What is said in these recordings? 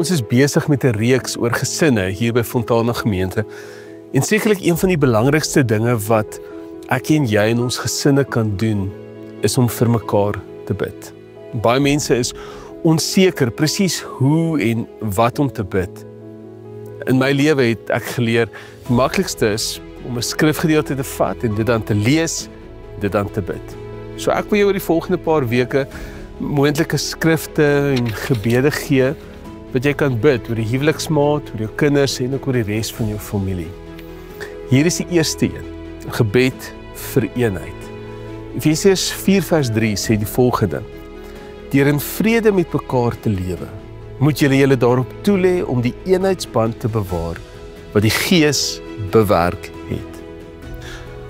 Ons is besig met 'n reeks oor gesinne hier by Fontana Gemeente. En sekerlik een van die belangrikste dinge wat ek en jy in ons gesinne kan doen, is om vir mekaar te bid. Baie mense is onseker presies hoe en wat om te bid. In my lewe het ek geleer, die maklikste is om 'n skrifgedeelte te vat en dit dan te lees, dit dan te bid. So ek wil jou oor die volgende paar weke moontlike skrifte en gebede gee, wat jy kan bid oor die huweliksmaat, oor jou kinders en ook oor die res van jou familie. Hier is die eerste een, gebed vir eenheid. Efesiërs 4:3 sê die volgende: deur in vrede met mekaar te lewe, moet julle daarop toelê om die eenheidsband te bewaar wat die Gees bewerk het.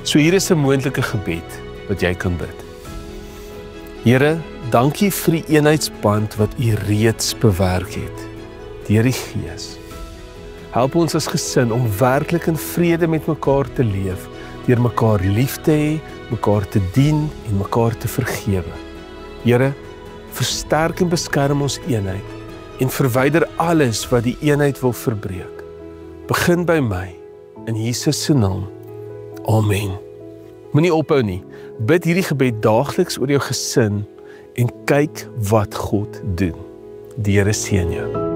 So hier is 'n moontlike gebed wat jy kan bid. Here, dankie vir die eenheidsband wat U reeds bewerk het deur die Gees. Help ons as gesin om werklik in vrede met mekaar te leef, deur mekaar lief te hê, mekaar te dien en mekaar te vergewe. Here, versterk en beskerm ons eenheid en verwyder alles wat die eenheid wil verbreek. Begin by my, in Jesus se naam. Amen. Moenie ophou nie. Bid hierdie gebed daagliks oor jou gesin en kyk wat God doen. Die Here seën jou.